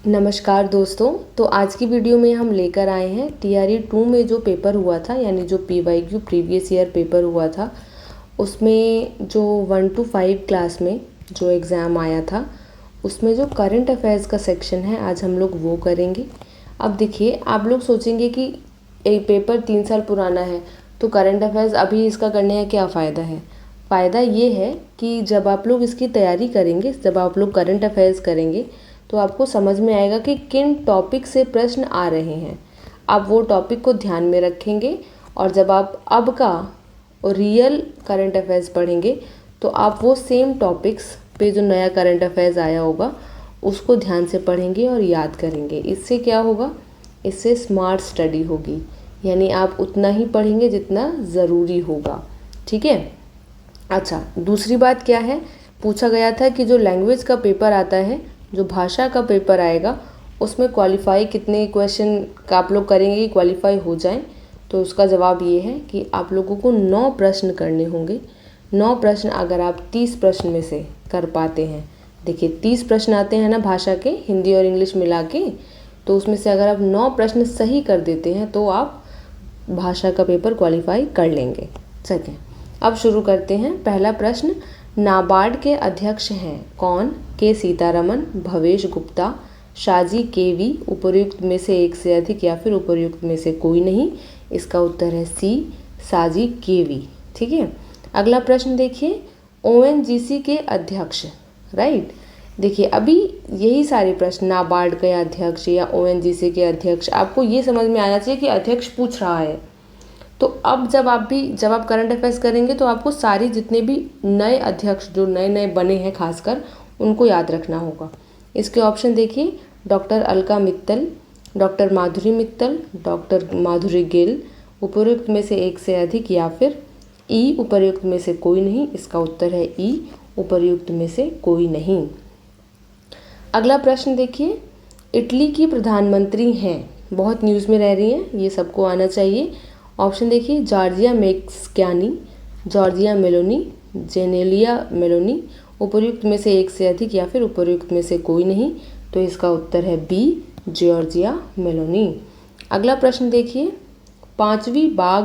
नमस्कार दोस्तों। तो आज की वीडियो में हम लेकर आए हैं TRE 2 में जो पेपर हुआ था, यानी जो PYQ प्रीवियस ईयर पेपर हुआ था, उसमें जो 1 to 5 क्लास में जो एग्ज़ाम आया था, उसमें जो करंट अफेयर्स का सेक्शन है आज हम लोग वो करेंगे। अब देखिए, आप लोग सोचेंगे कि एक पेपर 3 साल पुराना है तो करंट अफेयर्स अभी इसका करने का क्या फ़ायदा है। फ़ायदा ये है कि जब आप लोग इसकी तैयारी करेंगे, जब आप लोग करंट अफेयर्स करेंगे तो आपको समझ में आएगा कि किन टॉपिक से प्रश्न आ रहे हैं। आप वो टॉपिक को ध्यान में रखेंगे और जब आप अब का रियल करंट अफेयर्स पढ़ेंगे तो आप वो सेम टॉपिक्स पे जो नया करंट अफेयर्स आया होगा उसको ध्यान से पढ़ेंगे और याद करेंगे। इससे क्या होगा, इससे स्मार्ट स्टडी होगी, यानी आप उतना ही पढ़ेंगे जितना ज़रूरी होगा। ठीक है। अच्छा, दूसरी बात क्या है, पूछा गया था कि जो लैंग्वेज का पेपर आता है, जो भाषा का पेपर आएगा, उसमें क्वालिफाई कितने क्वेश्चन का आप लोग करेंगे कि क्वालिफाई हो जाएं। तो उसका जवाब ये है कि आप लोगों को 9 प्रश्न करने होंगे। 9 प्रश्न अगर आप 30 प्रश्न में से कर पाते हैं, देखिए 30 प्रश्न आते हैं ना भाषा के, हिंदी और इंग्लिश मिला के, तो उसमें से अगर आप 9 प्रश्न सही कर देते हैं तो आप भाषा का पेपर क्वालिफाई कर लेंगे। ठीक है, अब शुरू करते हैं। पहला प्रश्न, नाबार्ड के अध्यक्ष हैं कौन? के सीतारमन, भवेश गुप्ता, शाजी केवी, उपर्युक्त में से एक से अधिक या फिर उपर्युक्त में से कोई नहीं। इसका उत्तर है सी, शाजी केवी। ठीक है। अगला प्रश्न देखिए, ONGC के अध्यक्ष, राइट। देखिए अभी यही सारे प्रश्न, नाबार्ड के अध्यक्ष या ONGC के अध्यक्ष, आपको ये समझ में आना चाहिए कि अध्यक्ष पूछ रहा है। तो अब जब आप करंट अफेयर्स करेंगे तो आपको सारी जितने भी नए अध्यक्ष जो नए नए बने हैं खासकर उनको याद रखना होगा। इसके ऑप्शन देखिए, डॉक्टर अलका मित्तल, डॉक्टर माधुरी मित्तल, डॉक्टर माधुरी गिल, उपर्युक्त में से एक से अधिक या फिर ई, उपर्युक्त में से कोई नहीं। इसका उत्तर है ई, उपर्युक्त में से कोई नहीं। अगला प्रश्न देखिए, इटली की प्रधानमंत्री हैं, बहुत न्यूज़ में रह रही हैं, ये सबको आना चाहिए। ऑप्शन देखिए, जॉर्जिया मेक्सियानी, जॉर्जिया मेलोनी, जेनेलिया मेलोनी, उपर्युक्त में से एक से अधिक या फिर उपर्युक्त में से कोई नहीं। तो इसका उत्तर है बी, जॉर्जिया मेलोनी। अगला प्रश्न देखिए, 5वीं बाघ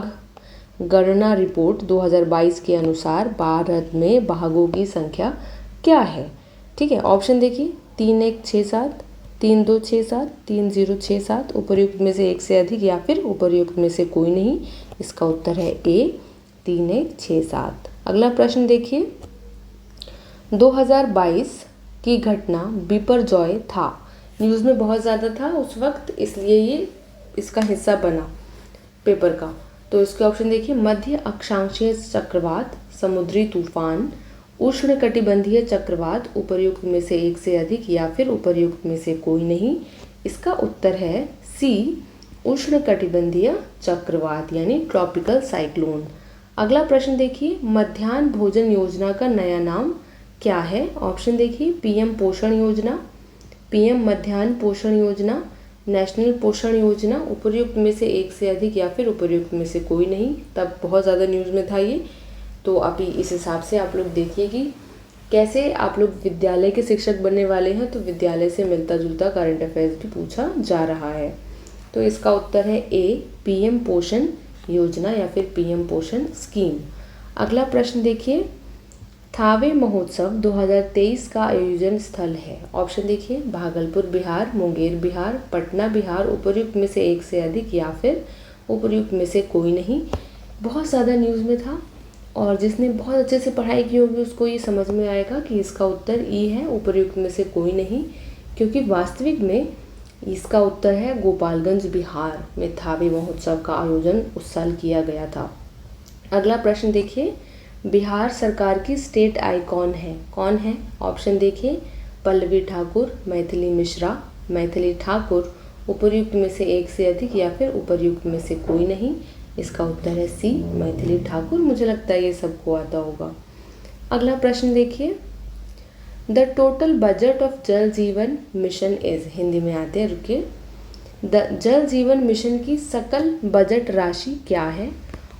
गणना रिपोर्ट 2022 के अनुसार भारत में बाघों की संख्या क्या है? ठीक है, ऑप्शन देखिए, 3167, 3267, 3067, उपर्युक्त में से एक से अधिक या फिर उपर्युक्त में से कोई नहीं। इसका उत्तर है ए, 3167। अगला प्रश्न देखिए, 2022 की घटना बिपरजॉय था, न्यूज़ में बहुत ज़्यादा था उस वक्त, इसलिए ये इसका हिस्सा बना पेपर का। तो इसके ऑप्शन देखिए, मध्य अक्षांशीय चक्रवात, समुद्री तूफान, उष्णकटिबंधीय चक्रवात, उपर्युक्त में से एक से अधिक या फिर उपर्युक्त में से कोई नहीं। इसका उत्तर है सी, उष्णकटिबंधीय चक्रवात यानी ट्रॉपिकल साइक्लोन। अगला प्रश्न देखिए, मध्याह्न भोजन योजना का नया नाम क्या है? ऑप्शन देखिए, PM पोषण योजना, PM मध्याह्न पोषण योजना, नेशनल पोषण योजना, उपर्युक्त में से एक से अधिक या फिर उपर्युक्त में से कोई नहीं। तब बहुत ज़्यादा न्यूज़ में था ये। तो अभी इस हिसाब से आप लोग देखिए कि कैसे आप लोग विद्यालय के शिक्षक बनने वाले हैं, तो विद्यालय से मिलता जुलता करंट अफेयर्स भी पूछा जा रहा है। तो इसका उत्तर है ए, PM पोषण योजना या फिर PM पोषण स्कीम। अगला प्रश्न देखिए, थावे महोत्सव 2023 का आयोजन स्थल है। ऑप्शन देखिए, भागलपुर बिहार, मुंगेर बिहार, पटना बिहार, उपर्युक्त में से एक से अधिक या फिर उपर्युक्त में से कोई नहीं। बहुत ज़्यादा न्यूज़ में था और जिसने बहुत अच्छे से पढ़ाई की होगी उसको ये समझ में आएगा कि इसका उत्तर ई है, उपर्युक्त में से कोई नहीं, क्योंकि वास्तविक में इसका उत्तर है गोपालगंज बिहार में थावे महोत्सव का आयोजन उस साल किया गया था। अगला प्रश्न देखिए, बिहार सरकार की स्टेट आइकॉन है, कौन है? ऑप्शन देखिए, पल्लवी ठाकुर, मैथिली मिश्रा, मैथिली ठाकुर, उपर्युक्त में से एक से अधिक या फिर उपर्युक्त में से कोई नहीं। इसका उत्तर है सी, मैथिली ठाकुर। मुझे लगता है ये सबको आता होगा। अगला प्रश्न देखिए, द टोटल बजट ऑफ जल जीवन मिशन इज, हिंदी में आते हैं, रुकिए, द जल जीवन मिशन की सकल बजट राशि क्या है?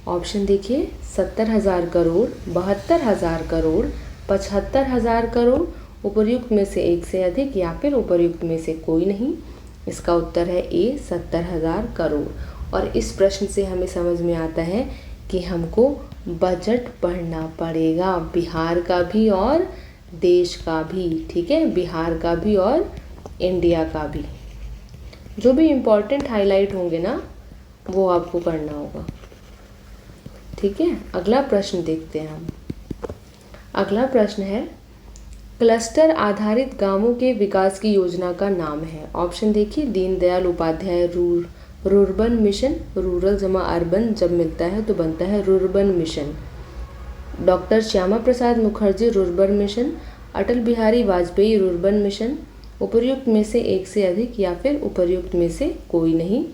ऑप्शन देखिए, 70,000 करोड़, 72,000 करोड़, 75,000 करोड़, उपर्युक्त में से एक से अधिक या फिर उपर्युक्त में से कोई नहीं। इसका उत्तर है ए 70,000 करोड़। और इस प्रश्न से हमें समझ में आता है कि हमको बजट पढ़ना पड़ेगा, बिहार का भी और देश का भी, ठीक है, बिहार का भी और इंडिया का भी। जो भी इम्पोर्टेंट हाईलाइट होंगे ना वो आपको करना होगा, ठीक है। अगला प्रश्न देखते हैं हम। अगला प्रश्न है क्लस्टर आधारित गांवों के विकास की योजना का नाम है। ऑप्शन देखिए, Deendayal Upadhyaya rurban mission, rural जमा अर्बन जब मिलता है तो बनता है rurban mission. Doctor Shyama Prasad Mukherjee rurban mission, Atal Bihari Vajpayee rurban mission, उपर्युक्त में से एक से अधिक या फिर उपर्युक्त में से कोई नहीं।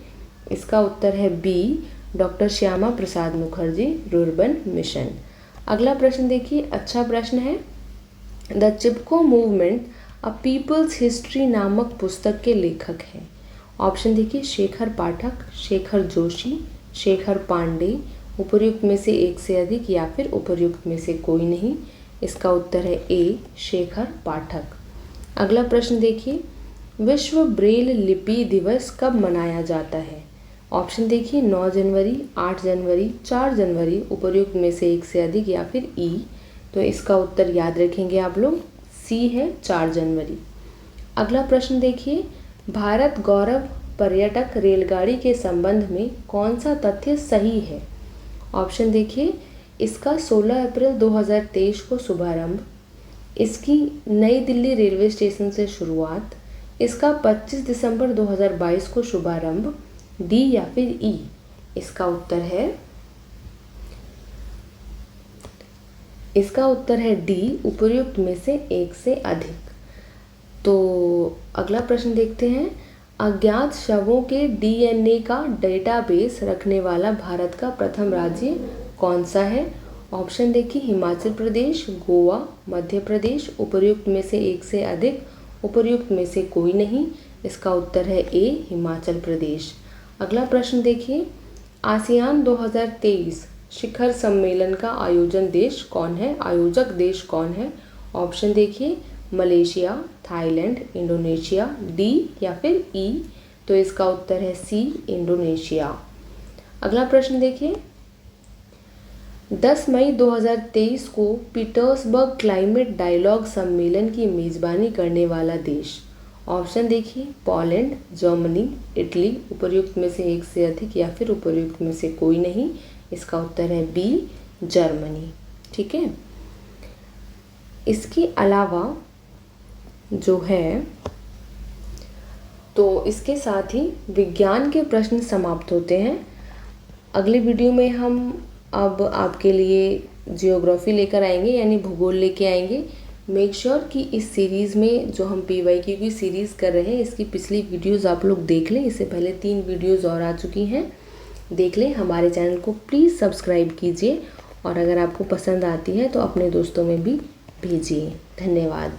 इसका उत्तर है B, doctor Shyama Prasad Mukherjee rurban mission. अगला प्रश्न देखिए, अच्छा प्रश्न है। The Chipko movement a people's history नामक पुस्तक के लेखक हैं। ऑप्शन देखिए, शेखर पाठक, शेखर जोशी, शेखर पांडे, उपर्युक्त में से एक से अधिक या फिर उपर्युक्त में से कोई नहीं। इसका उत्तर है ए, शेखर पाठक। अगला प्रश्न देखिए, विश्व ब्रेल लिपि दिवस कब मनाया जाता है। ऑप्शन देखिए, 9 जनवरी, 8 जनवरी, 4 जनवरी, उपर्युक्त में से एक से अधिक या फिर ई। तो इसका उत्तर याद रखेंगे आप लोग, सी है 4 जनवरी। अगला प्रश्न देखिए, भारत गौरव पर्यटक रेलगाड़ी के संबंध में कौन सा तथ्य सही है। ऑप्शन देखिए, इसका 16 अप्रैल 2023 को शुभारंभ, इसकी नई दिल्ली रेलवे स्टेशन से शुरुआत, इसका 25 दिसंबर 2022 को शुभारंभ, डी या फिर ई। इसका उत्तर है डी, उपर्युक्त में से एक से अधिक। तो अगला प्रश्न देखते हैं, अज्ञात शवों के डीएनए का डेटाबेस रखने वाला भारत का प्रथम राज्य कौन सा है। ऑप्शन देखिए, हिमाचल प्रदेश, गोवा, मध्य प्रदेश, उपर्युक्त में से एक से अधिक, उपर्युक्त में से कोई नहीं। इसका उत्तर है ए, हिमाचल प्रदेश। अगला प्रश्न देखिए, आसियान 2023 शिखर सम्मेलन का आयोजक देश कौन है। ऑप्शन देखिए, मलेशिया, थाईलैंड, इंडोनेशिया, डी या फिर ई। तो इसका उत्तर है सी, इंडोनेशिया। अगला प्रश्न देखिए, 10 मई 2023 को पीटर्सबर्ग क्लाइमेट डायलॉग सम्मेलन की मेजबानी करने वाला देश। ऑप्शन देखिए, पोलैंड, जर्मनी, इटली, उपर्युक्त में से एक से अधिक या फिर उपर्युक्त में से कोई नहीं। इसका उत्तर है बी, जर्मनी, ठीक है। इसके अलावा जो है, तो इसके साथ ही विज्ञान के प्रश्न समाप्त होते हैं। अगली वीडियो में हम अब आपके लिए जियोग्राफी लेकर आएंगे, यानी भूगोल लेके आएंगे। मेक श्योर कि इस सीरीज़ में जो हम PYQ की सीरीज़ कर रहे हैं, इसकी पिछली वीडियोज़ आप लोग देख लें। इससे पहले 3 वीडियोज़ और आ चुकी हैं, देख लें। हमारे चैनल को प्लीज़ सब्सक्राइब कीजिए और अगर आपको पसंद आती है तो अपने दोस्तों में भी भेजिए। धन्यवाद।